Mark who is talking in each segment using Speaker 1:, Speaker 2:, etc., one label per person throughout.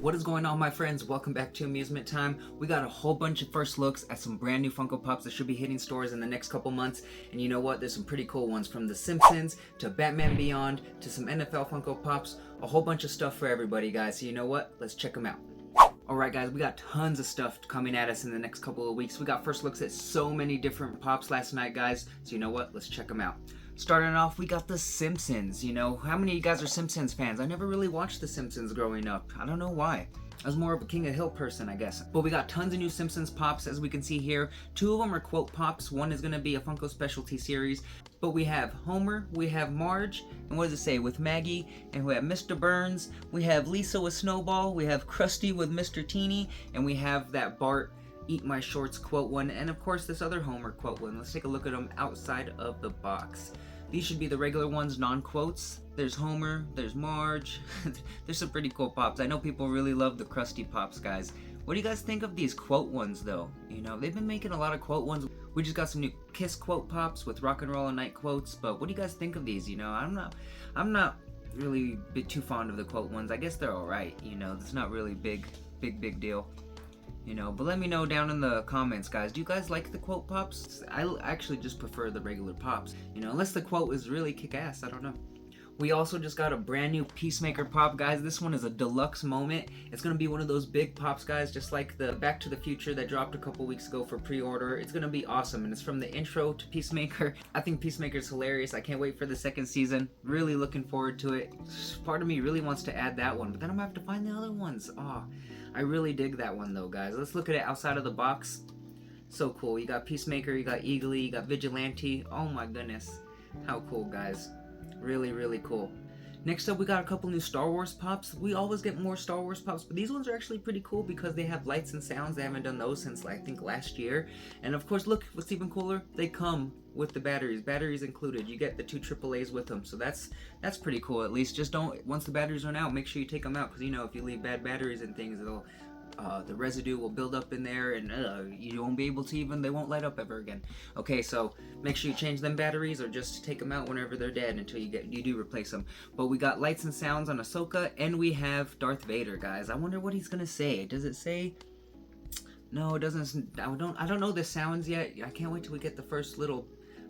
Speaker 1: What is going on, my friends? Welcome back to Amusement Time. We got a whole bunch of first looks at some brand new Funko Pops that should be hitting stores in the next couple months. And you know what? There's some pretty cool ones, from The Simpsons to Batman Beyond to some NFL Funko Pops. A whole bunch of stuff for everybody, guys. So you know what? Let's check them out. Alright guys, we got tons of stuff coming at us in the next couple of weeks. We got first looks at so many different pops last night, guys. So you know what? Let's check them out. Starting off, we got The Simpsons. You know, how many of you guys are Simpsons fans? I never really watched The Simpsons growing up. I don't know why. I was more of a King of Hill person, I guess. But we got tons of new Simpsons pops, as we can see here. Two of them are quote pops. One is going to be a Funko Specialty series. But we have Homer, we have Marge, and what does it say? With Maggie, and we have Mr. Burns. We have Lisa with Snowball. We have Krusty with Mr. Teeny. And we have that Bart Eat My Shorts quote one. And of course, this other Homer quote one. Let's take a look at them outside of the box. These should be the regular ones, non-quotes. There's Homer, there's Marge. There's some pretty cool pops. I know people really love the Krusty pops, guys. What do you guys think of these quote ones, though? You know, they've been making a lot of quote ones. We just got some new Kiss quote pops with Rock and Roll and Night quotes. But what do you guys think of these? You know, I'm not really too fond of the quote ones. I guess they're alright. You know, it's not really big deal. You know, but let me know down in the comments, guys. Do you guys like the quote pops? I actually just prefer the regular pops. You know, unless the quote is really kick-ass, I don't know. We also just got a brand new Peacemaker pop, guys. This one is a deluxe moment. It's going to be one of those big pops, guys, just like the Back to the Future that dropped a couple weeks ago for pre-order. It's going to be awesome, and it's from the intro to Peacemaker. I think Peacemaker's hilarious. I can't wait for the second season. Really looking forward to it. Part of me really wants to add that one, but then I'm going to have to find the other ones. Oh, I really dig that one, though, guys. Let's look at it outside of the box. So cool. You got Peacemaker, you got Eagly, you got Vigilante. Oh my goodness. How cool, guys. Really cool. Next up, we got a couple new Star Wars pops. We always get more Star Wars pops, but these ones are actually pretty cool because they have lights and sounds. They haven't done those since, like, I think last year. And of course, look, what's even cooler? They come with the batteries included. You get the 2 AAAs with them, so that's pretty cool. At least, just don't, once the batteries run out, make sure you take them out, because you know, if you leave bad batteries and things, it'll the residue will build up in there, and you won't be able to they won't light up ever again. Okay, so make sure you change them batteries, or just take them out whenever they're dead until you do replace them. But we got lights and sounds on Ahsoka, and we have Darth Vader, guys. I wonder what he's gonna say. Does it say? No, it doesn't. I don't know the sounds yet. I can't wait till we get the first little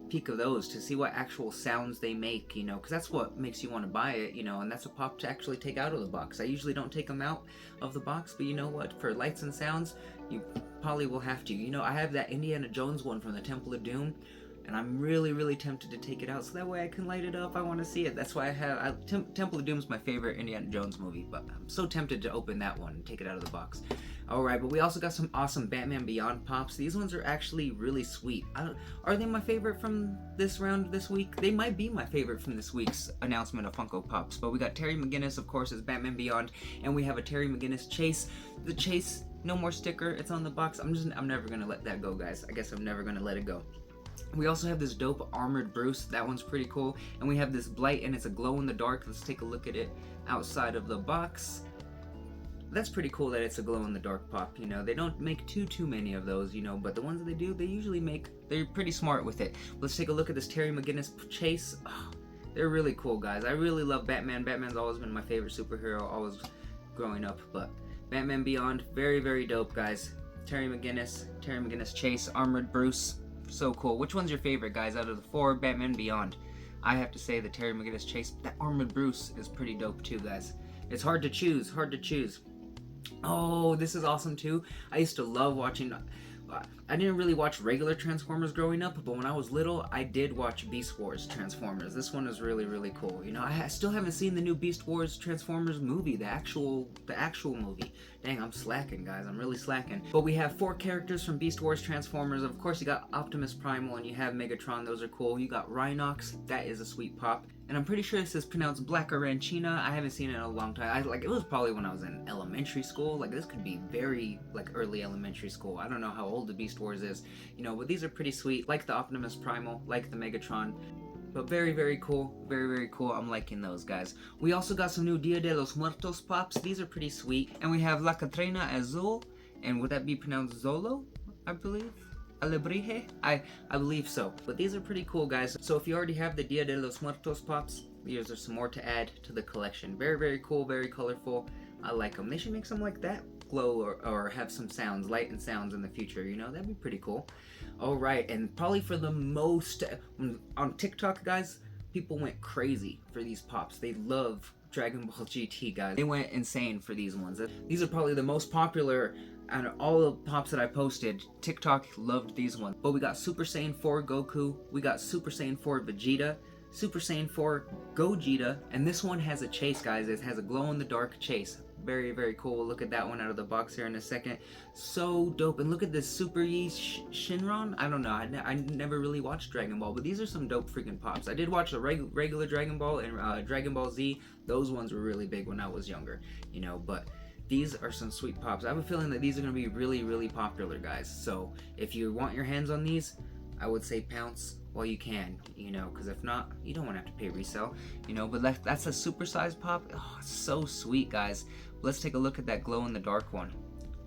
Speaker 1: peek of those to see what actual sounds they make, you know, because that's what makes you want to buy it, you know, and that's a pop to actually take out of the box. I usually don't take them out of the box, but you know what, for lights and sounds, you probably will have to. You know, I have that Indiana Jones one from the Temple of Doom, and I'm really tempted to take it out so that way I can light it up. I want to see it. That's why Temple of Doom is my favorite Indiana Jones movie, but I'm so tempted to open that one and take it out of the box. Alright, but we also got some awesome Batman Beyond pops. These ones are actually really sweet. Are they my favorite from this round this week? They might be my favorite from this week's announcement of Funko Pops. But we got Terry McGinnis, of course, as Batman Beyond, and we have a Terry McGinnis Chase. The Chase, no more sticker. It's on the box. I'm never gonna let that go, guys. I guess I'm never gonna let it go. We also have this dope Armored Bruce. That one's pretty cool. And we have this Blight, and it's a glow in the dark. Let's take a look at it outside of the box. That's pretty cool that it's a glow in the dark pop. You know, they don't make too many of those, you know, but the ones that they do, they usually they're pretty smart with it. Let's take a look at this Terry McGinnis Chase. Oh, they're really cool, guys. I really love Batman. Batman's always been my favorite superhero, always growing up, but Batman Beyond, very dope, guys. Terry McGinnis Chase, Armored Bruce, so cool. Which one's your favorite, guys, out of the 4 Batman Beyond? I have to say the Terry McGinnis Chase. That Armored Bruce is pretty dope too, guys. It's hard to choose. Oh, this is awesome too. I used to love watching. I didn't really watch regular Transformers growing up, but when I was little, I did watch Beast Wars Transformers. This one is really cool. You know, I still haven't seen the new Beast Wars Transformers movie, the actual movie. Dang, I'm slacking, guys. I'm really slacking. But we have 4 characters from Beast Wars Transformers. Of course, you got Optimus Primal and you have Megatron. Those are cool. You got Rhinox. That is a sweet pop. And I'm pretty sure this is pronounced Black Arancina. I haven't seen it in a long time. It was probably when I was in elementary school. Like, this could be very, early elementary school. I don't know how old the Beast Wars is, you know, but these are pretty sweet. Like the Optimus Primal, like the Megatron. But very cool. Very cool. I'm liking those, guys. We also got some new Dia de los Muertos pops. These are pretty sweet. And we have La Catrina Azul. And would that be pronounced Zolo, I believe? Alebrije? I believe so. But these are pretty cool, guys. So if you already have the Dia de los Muertos pops, these are some more to add to the collection. Very cool, very colorful. I like them. They should make something like that glow or have some sounds, light and sounds in the future, you know, that'd be pretty cool. All right, and probably for the most, on TikTok, guys, people went crazy for these pops. They love Dragon Ball GT, guys. They went insane for these ones. These are probably the most popular out of all the pops that I posted. TikTok loved these ones. But we got Super Saiyan 4 Goku, we got Super Saiyan 4 Vegeta, Super Saiyan 4 Gogeta, and this one has a chase, guys. It has a glow-in-the-dark chase. Very, very cool. We'll look at that one out of the box here in a second. So dope. And look at this Super Yi Shinron. I don't know. I never really watched Dragon Ball, but these are some dope freaking pops. I did watch the regular Dragon Ball and Dragon Ball Z. Those ones were really big when I was younger, you know, but these are some sweet pops. I have a feeling that these are going to be really, really popular, guys. So if you want your hands on these, I would say pounce while you can, you know, because if not, you don't want to have to pay resale, you know. But that's a supersized pop. Oh, it's so sweet, guys. Let's take a look at that glow-in-the-dark one.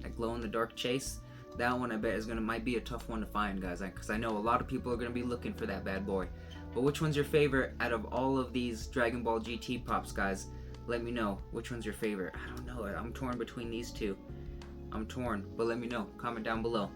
Speaker 1: That glow-in-the-dark chase. That one I bet is might be a tough one to find, guys, because I know a lot of people are going to be looking for that bad boy. But which one's your favorite out of all of these Dragon Ball GT pops, guys? Let me know. Which one's your favorite? I don't know. I'm torn between these two. I'm torn, but let me know. Comment down below.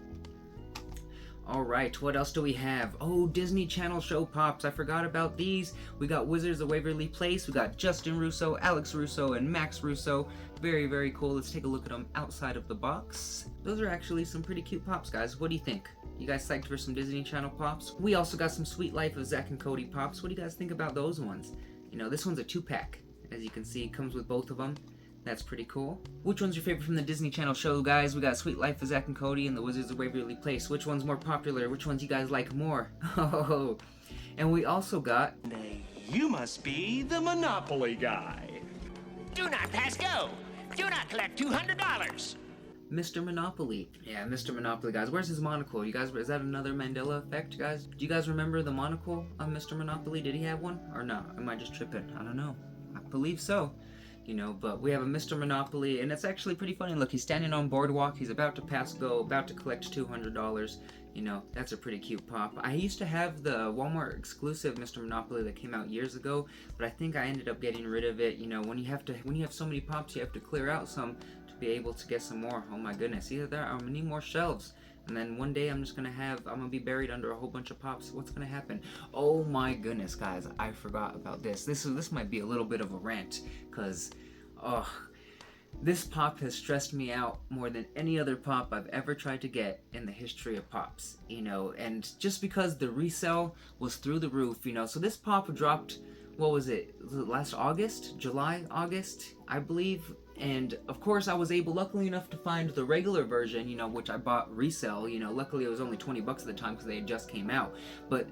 Speaker 1: Alright, what else do we have? Oh, Disney Channel show pops. I forgot about these. We got Wizards of Waverly Place. We got Justin Russo, Alex Russo, and Max Russo. Very, very cool. Let's take a look at them outside of the box. Those are actually some pretty cute pops, guys. What do you think? You guys psyched for some Disney Channel pops? We also got some Sweet Life of Zack and Cody pops. What do you guys think about those ones? You know, this one's a 2-pack. As you can see, it comes with both of them. That's pretty cool. Which one's your favorite from the Disney Channel show, guys? We got Sweet Life of Zack and Cody and the Wizards of Waverly Place. Which one's more popular? Which ones you guys like more? Oh, and we also got...
Speaker 2: You must be the Monopoly guy.
Speaker 3: Do not pass go. Do not collect $200.
Speaker 1: Mr. Monopoly. Yeah, Mr. Monopoly, guys. Where's his monocle? You guys, is that another Mandela effect, guys? Do you guys remember the monocle of Mr. Monopoly? Did he have one? Or not? Am I just tripping? I don't know. I believe so. You know, but we have a Mr. Monopoly, and it's actually pretty funny. Look, he's standing on boardwalk, he's about to pass go, about to collect $200. You know, that's a pretty cute pop. I used to have the Walmart exclusive Mr. Monopoly that came out years ago, but I think I ended up getting rid of it. You know, when you have so many pops, you have to clear out some to be able to get some more. Oh my goodness, either there, I'm gonna need more shelves. And then one day I'm gonna be buried under a whole bunch of pops. What's gonna happen? Oh my goodness, guys, I forgot about this. This might be a little bit of a rant, cause, this pop has stressed me out more than any other pop I've ever tried to get in the history of pops. You know, and just because the resale was through the roof, you know. So this pop dropped, what was it last August? July, August, I believe. And of course I was luckily enough to find the regular version, you know, which I bought resale. You know, luckily it was only 20 bucks at the time because they had just came out. But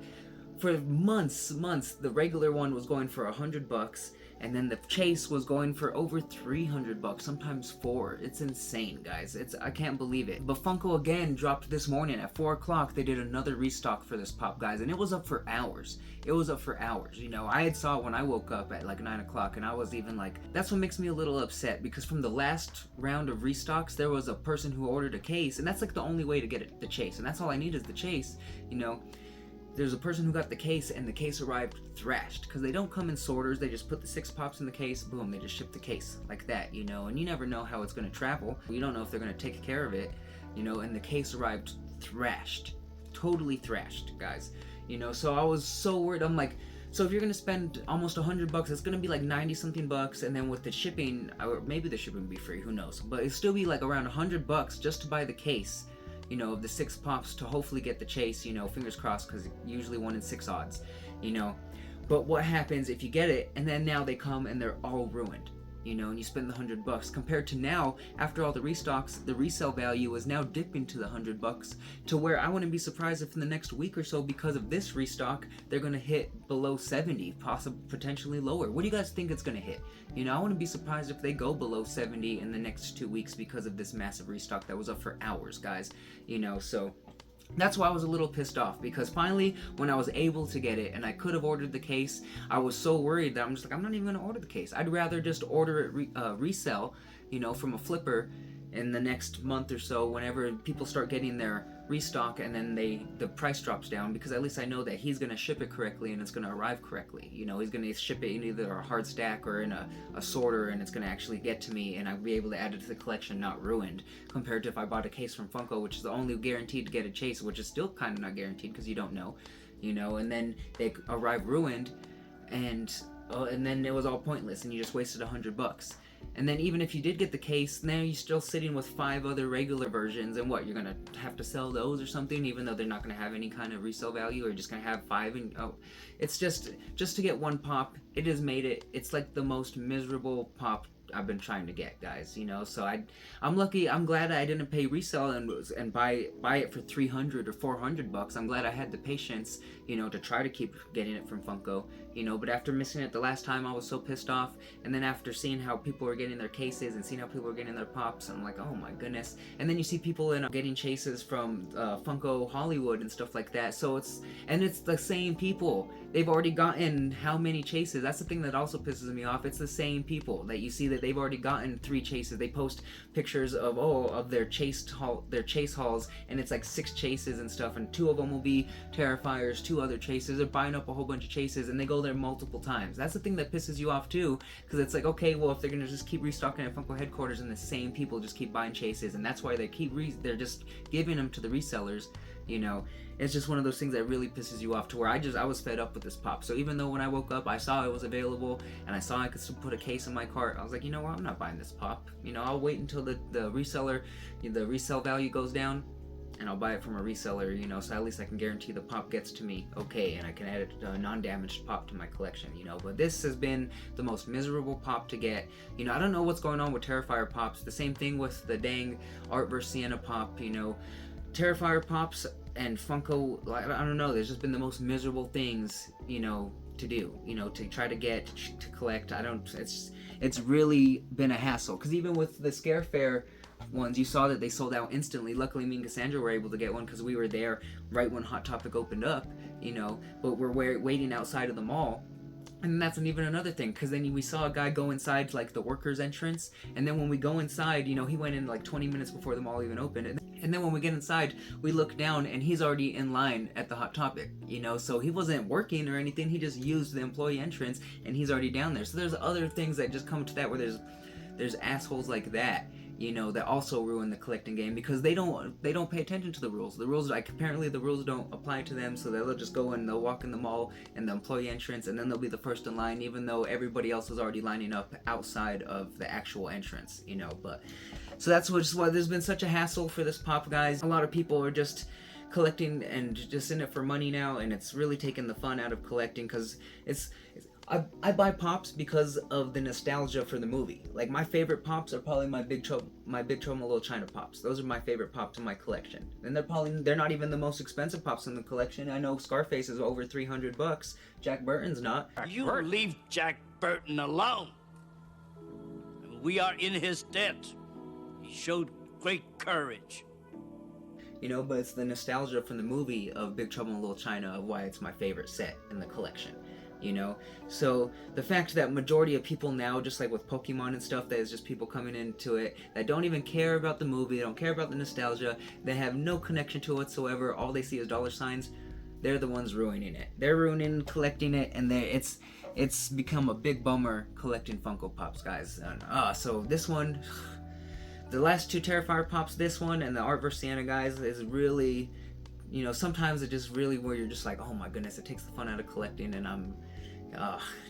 Speaker 1: for months, the regular one was going for 100 bucks, and then the chase was going for over 300 bucks, sometimes 4. It's insane, guys. I can't believe it. But Funko again dropped this morning at 4 o'clock. They did another restock for this pop, guys, and it was up for hours. It was up for hours. You know, I had saw it when I woke up at like 9 o'clock, and I was even like, that's what makes me a little upset, because from the last round of restocks, there was a person who ordered a case, and that's like the only way to get the chase, and that's all I need is the chase, you know. There's a person who got the case, and the case arrived thrashed, because they don't come in sorters. They just put the 6 pops in the case, boom, they just ship the case like that, you know. And you never know how it's going to travel. You don't know if they're going to take care of it, you know. And the case arrived thrashed, totally thrashed, guys, you know. So I was so worried. I'm like, so if you're going to spend almost 100 bucks, it's going to be like 90 something bucks, and then with the shipping, or maybe the shipping would be free, who knows, but it'd still be like around 100 bucks just to buy the case, you know, of the 6 pops to hopefully get the chase, you know, fingers crossed, because usually 1 in 6 odds, you know. But what happens if you get it, and then now they come and they're all ruined, you know, and you spend the 100 bucks, compared to now, after all the restocks, the resale value is now dipping to the 100 bucks, to where I wouldn't be surprised if in the next week or so, because of this restock, they're going to hit below 70, potentially lower. What do you guys think it's going to hit? You know, I wouldn't be surprised if they go below 70 in the next 2 weeks because of this massive restock that was up for hours, guys, you know. So that's why I was a little pissed off, because finally, when I was able to get it and I could have ordered the case, I was so worried that I'm just like, I'm not even going to order the case. I'd rather just order it resell, you know, from a flipper in the next month or so, whenever people start getting their Restock, and then the price drops down, because at least I know that he's gonna ship it correctly and it's gonna arrive correctly. You know, he's gonna ship it in either a hard stack or in a sorter, and it's gonna actually get to me, and I'll be able to add it to the collection, not ruined. Compared to if I bought a case from Funko, which is only guaranteed to get a chase, which is still kind of not guaranteed because you don't know, you know, and then they arrive ruined, and then it was all pointless, and you just wasted $100. And then even if you did get the case, now you're still sitting with 5 other regular versions, and what, you're gonna have to sell those or something, even though they're not gonna have any kind of resale value, or you're just gonna have 5, and it's just to get one pop. It has made it's like the most miserable pop I've been trying to get, guys, you know. So I'm lucky. I'm glad I didn't pay resale and buy it for $300 or $400. I'm glad I had the patience, you know, to try to keep getting it from Funko, you know. But after missing it the last time, I was so pissed off. And then after seeing how people were getting their cases and seeing how people were getting their pops, I'm like, oh my goodness. And then you see people getting chases from Funko Hollywood and stuff like that. So it's the same people. They've already gotten how many chases? That's the thing that also pisses me off. It's the same people that you see that they've already gotten 3 chases. They post pictures of their chase hauls, and it's like 6 chases and stuff, and 2 of them will be Terrifiers, 2 other chases. They're buying up a whole bunch of chases, and they go there multiple times. That's the thing that pisses you off too, because it's like, okay, well, if they're gonna just keep restocking at Funko headquarters, and the same people just keep buying chases, and that's why they're just giving them to the resellers, you know. It's just one of those things that really pisses you off, to where I was fed up with this pop. So even though when I woke up I saw it was available and I saw I could still put a case in my cart, I was like, you know what, I'm not buying this pop. You know, I'll wait until the resale value goes down, and I'll buy it from a reseller, you know, so at least I can guarantee the pop gets to me okay, and I can add a non-damaged pop to my collection, you know. But this has been the most miserable pop to get. You know, I don't know what's going on with Terrifier pops. The same thing with the dang Art vs. Sienna pop, you know. Terrifier pops and Funko, I don't know, there's just been the most miserable things, you know, to do, you know, to try to get, to collect. It's really been a hassle, because even with the Scare Fair ones, you saw that they sold out instantly. Luckily, me and Cassandra were able to get one because we were there right when Hot Topic opened up, you know, but we're waiting outside of the mall. And that's even another thing, because then we saw a guy go inside like the workers entrance, and then when we go inside, you know, he went in like 20 minutes before the mall even opened, and then when we get inside, we look down and he's already in line at the Hot Topic, you know. So he wasn't working or anything, he just used the employee entrance and he's already down there. So there's other things that just come to that, where there's assholes like that, you know, that also ruin the collecting game, because they don't pay attention to the rules. The rules, like, apparently the rules don't apply to them, so they'll just go and they'll walk in the mall and the employee entrance, and then they'll be the first in line, even though everybody else was already lining up outside of the actual entrance, you know. But so that's why there's been such a hassle for this pop, guys. A lot of people are just collecting and just in it for money now, and it's really taken the fun out of collecting, because I buy pops because of the nostalgia for the movie. Like, my favorite pops are probably my Big Trouble in Little China pops. Those are my favorite pops in my collection. And they're not even the most expensive pops in the collection. I know Scarface is over $300. Jack Burton's not.
Speaker 4: You leave Jack Burton alone. We are in his debt. He showed great courage.
Speaker 1: You know, but it's the nostalgia from the movie of Big Trouble in Little China of why it's my favorite set in the collection. You know, so the fact that majority of people now, just like with Pokemon and stuff, that is just people coming into it that don't even care about the movie, they don't care about the nostalgia, they have no connection to it whatsoever, all they see is dollar signs, they're the ones ruining it. They're ruining collecting it, and it's become a big bummer collecting Funko Pops, guys. And, so this one, the last 2 Terrifier Pops, this one and the Art vs. Sienna, guys, is really, you know, sometimes it just really, where you're just like, oh my goodness, it takes the fun out of collecting, and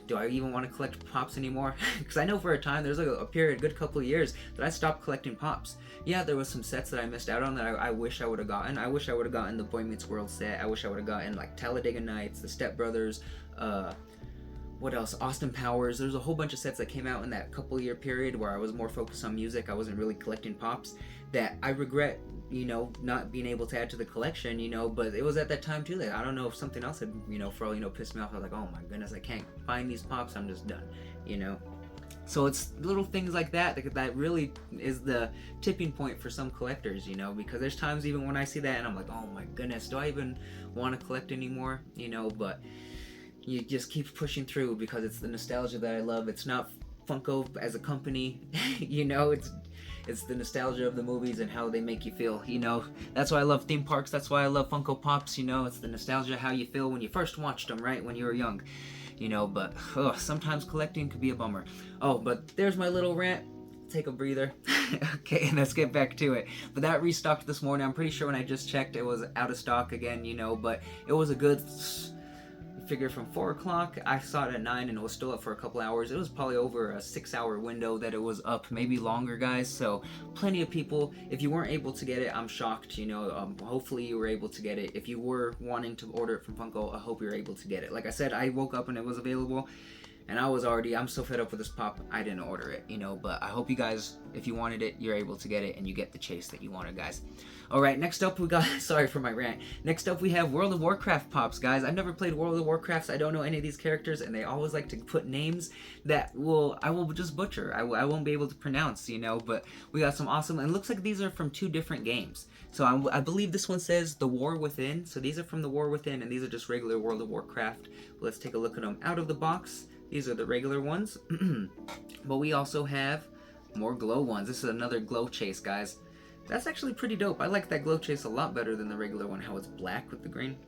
Speaker 1: do I even want to collect pops anymore? Because I know for a time, there's like a period, a good couple of years, that I stopped collecting pops. Yeah, there was some sets that I missed out on that I wish I would have gotten. I wish I would have gotten the Boy Meets World set. I wish I would have gotten like Talladega Nights, the Step Brothers, what else? Austin Powers. There's a whole bunch of sets that came out in that couple year period where I was more focused on music. I wasn't really collecting pops, that I regret, you know, not being able to add to the collection, you know. But it was at that time too that I don't know if something else had, you know, for all you know, pissed me off. I was like, oh my goodness, I can't find these pops, I'm just done, you know. So it's little things like that really is the tipping point for some collectors, you know, because there's times even when I see that and I'm like, oh my goodness, do I even want to collect anymore, you know. But you just keep pushing through because it's the nostalgia that I love. It's not Funko as a company, you know, It's the nostalgia of the movies and how they make you feel, you know. That's why I love theme parks, that's why I love Funko Pops, you know. It's the nostalgia, how you feel when you first watched them, right, when you were young, you know. But sometimes collecting could be a bummer. Oh, but there's my little rant. Take a breather. Okay, let's get back to it. But that restocked this morning. I'm pretty sure when I just checked it was out of stock again, you know, but it was a good figure from 4 o'clock. I saw it at 9 and it was still up for a couple hours. It was probably over a 6-hour window that it was up, maybe longer, guys. So plenty of people. If you weren't able to get it, I'm shocked, you know. Hopefully you were able to get it. If you were wanting to order it from Funko, I hope you're able to get it. Like I said, I woke up and it was available. And I'm so fed up with this pop, I didn't order it, you know, but I hope you guys, if you wanted it, you're able to get it, and you get the chase that you wanted, guys. Alright, next up we got, sorry for my rant, next up we have World of Warcraft pops, guys. I've never played World of Warcraft, so I don't know any of these characters, and they always like to put names that I will just butcher, I won't be able to pronounce, you know, but we got some awesome, and it looks like these are from 2 different games. So I believe this one says The War Within, so these are from The War Within, and these are just regular World of Warcraft. Let's take a look at them out of the box. These are the regular ones, but we also have more glow ones. This is another glow chase, guys. That's actually pretty dope. I like that glow chase a lot better than the regular one, how it's black with the green.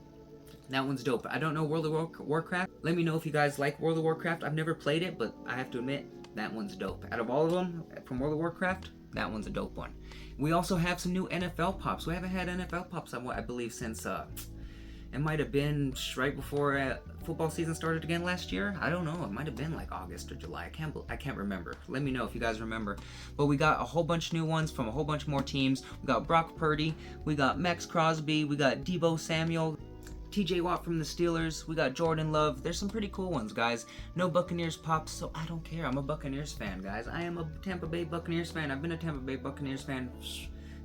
Speaker 1: That one's dope. I don't know World of Warcraft. Let me know if you guys like World of Warcraft. I've never played it, but I have to admit, that one's dope. Out of all of them from World of Warcraft, that one's a dope one. We also have some new NFL pops. We haven't had NFL pops, I believe, since it might have been right before football season started again last year. I don't know. It might have been like August or July. I can't remember. Let me know if you guys remember. But we got a whole bunch of new ones from a whole bunch more teams. We got Brock Purdy. We got Max Crosby. We got Deebo Samuel. TJ Watt from the Steelers. We got Jordan Love. There's some pretty cool ones, guys. No Buccaneers pops, so I don't care. I'm a Buccaneers fan, guys. I am a Tampa Bay Buccaneers fan. I've been a Tampa Bay Buccaneers fan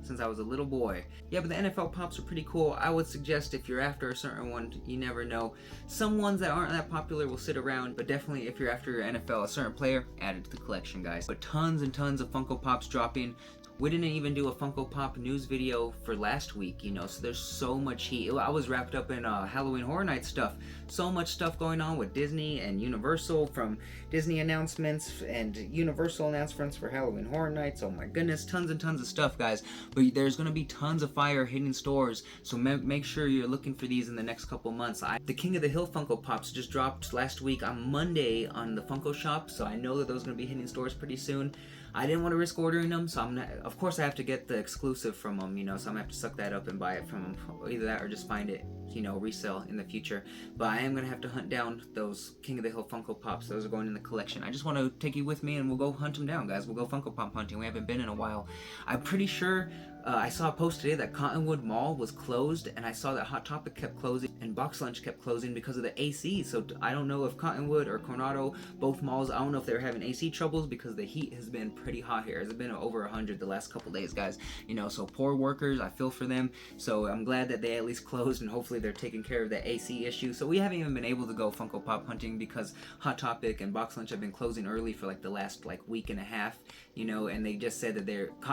Speaker 1: since I was a little boy. Yeah, but the NFL pops are pretty cool. I would suggest if you're after a certain one, you never know. Some ones that aren't that popular will sit around, but definitely if you're after your NFL, a certain player, add it to the collection, guys. But tons and tons of Funko Pops dropping. We didn't even do a Funko Pop news video for last week, you know, so there's so much heat. I was wrapped up in Halloween Horror Nights stuff. So much stuff going on with Disney and Universal, from Disney announcements and Universal announcements for Halloween Horror Nights. Oh my goodness, tons and tons of stuff, guys. But there's going to be tons of fire hitting stores, so make sure you're looking for these in the next couple months. The King of the Hill Funko Pops just dropped last week on Monday on the Funko Shop, so I know that those are going to be hitting stores pretty soon. I didn't want to risk ordering them, so of course I have to get the exclusive from them, you know, so I'm going to have to suck that up and buy it from them. Either that or just find it, you know, resell in the future. But I am going to have to hunt down those King of the Hill Funko Pops. Those are going in the collection. I just want to take you with me and we'll go hunt them down, guys. We'll go Funko Pop hunting. We haven't been in a while. I'm pretty sure I saw a post today that Cottonwood Mall was closed, and I saw that Hot Topic kept closing and Box Lunch kept closing because of the AC. So I don't know if Cottonwood or Coronado, both malls, I don't know if they're having AC troubles because the heat has been pretty hot here. It's been over 100 the last couple days, guys. You know, so poor workers, I feel for them. So I'm glad that they at least closed, and hopefully they're taking care of the AC issue. So we haven't even been able to go Funko Pop hunting because Hot Topic and Box Lunch have been closing early for like the last week and a half, you know, and they just said that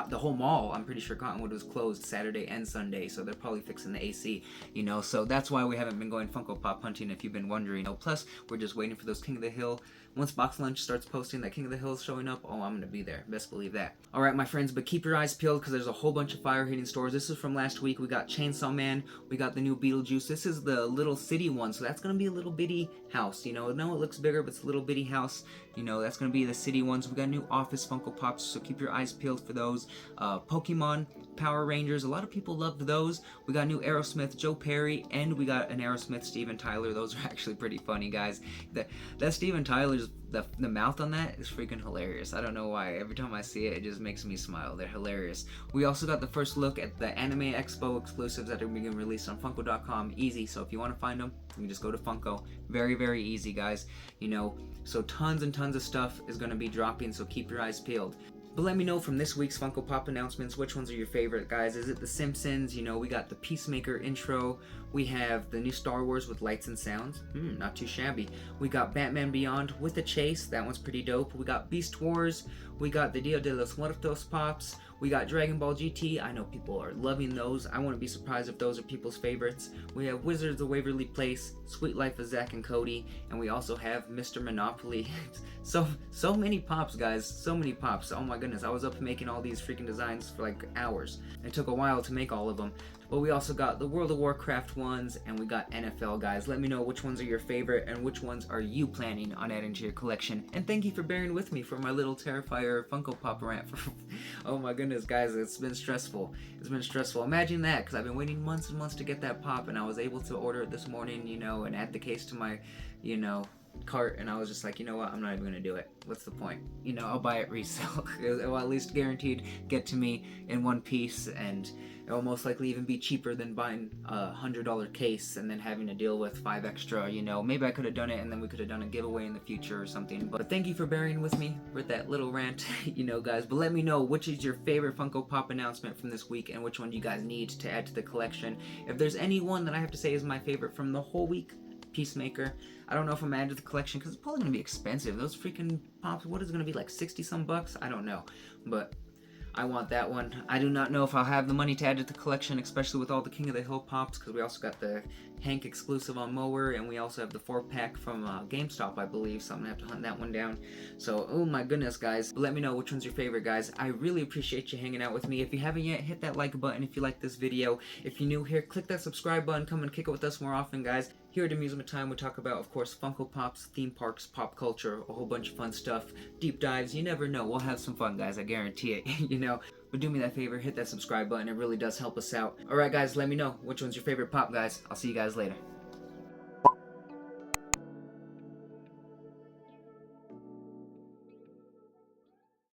Speaker 1: the whole mall, I'm pretty sure Cottonwood was closed Saturday and Sunday, so they're probably fixing the AC, you know, so that's why we haven't been going Funko Pop hunting, if you've been wondering. Plus, we're just waiting for those King of the Hill. Once Box Lunch starts posting that King of the Hill is showing up, oh, I'm gonna be there, best believe that. Alright, my friends, but keep your eyes peeled because there's a whole bunch of fire hitting stores. This is from last week. We got Chainsaw Man, we got the new Beetlejuice. This is the little city one, so that's gonna be a little bitty house, you know. No, it looks bigger, but it's a little bitty house, you know. That's gonna be the city ones. We got new Office Funko Pops, so keep your eyes peeled for those. Pokemon, Power Rangers, a lot of people loved those. We got new Aerosmith, Joe Perry, and we got an Aerosmith Steven Tyler. Those are actually pretty funny, guys. That Steven Tyler's, the mouth on that is freaking hilarious. I don't know why. Every time I see it, it just makes me smile. They're hilarious. We also got the first look at the Anime Expo exclusives that are being released on Funko.com. Easy, so if you want to find them, you can just go to Funko. Very, very easy, guys. You know, so tons and tons of stuff is going to be dropping, so keep your eyes peeled. But let me know from this week's Funko Pop announcements, which ones are your favorite, guys. Is it The Simpsons? You know, we got the Peacemaker intro. We have the new Star Wars with lights and sounds. Not too shabby. We got Batman Beyond with a chase. That one's pretty dope. We got Beast Wars. We got the Dia de los Muertos Pops. We got Dragon Ball GT. I know people are loving those. I wouldn't be surprised if those are people's favorites. We have Wizards of Waverly Place, Sweet Life of Zack and Cody, and we also have Mr. Monopoly. so many pops, guys. So many pops. Oh my goodness, I was up making all these freaking designs for like hours. It took a while to make all of them. But we also got the World of Warcraft ones, and we got NFL, guys. Let me know which ones are your favorite, and which ones are you planning on adding to your collection. And thank you for bearing with me for my little Terrifier Funko Pop rant. Oh my goodness, guys, it's been stressful. It's been stressful. Imagine that, because I've been waiting months and months to get that pop, and I was able to order it this morning, you know, and add the case to my, you know, cart, and I was just like, you know what, I'm not even gonna do it. What's the point? You know, I'll buy it resale. It will at least guaranteed get to me in one piece, and it will most likely even be cheaper than buying a $100 case and then having to deal with 5 extra, you know. Maybe I could have done it and then we could have done a giveaway in the future or something. But thank you for bearing with me with that little rant, you know, guys. But let me know which is your favorite Funko Pop announcement from this week and which one you guys need to add to the collection. If there's any one that I have to say is my favorite from the whole week, Peacemaker. I don't know if I'm adding to the collection because it's probably going to be expensive. Those freaking pops, what is it going to be, like 60 some bucks? I don't know. But I want that one. I do not know if I'll have the money to add to the collection, especially with all the King of the Hill pops, because we also got the Hank exclusive on Mower, and we also have the 4-pack from GameStop, I believe, so I'm going to have to hunt that one down. So, oh my goodness, guys. But let me know which one's your favorite, guys. I really appreciate you hanging out with me. If you haven't yet, hit that like button if you like this video. If you're new here, click that subscribe button. Come and kick it with us more often, guys. Here at Amusement Time, we talk about, of course, Funko Pops, theme parks, pop culture, a whole bunch of fun stuff, deep dives. You never know. We'll have some fun, guys. I guarantee it, you know. But do me that favor, hit that subscribe button. It really does help us out. Alright, guys, let me know which one's your favorite pop, guys. I'll see you guys later.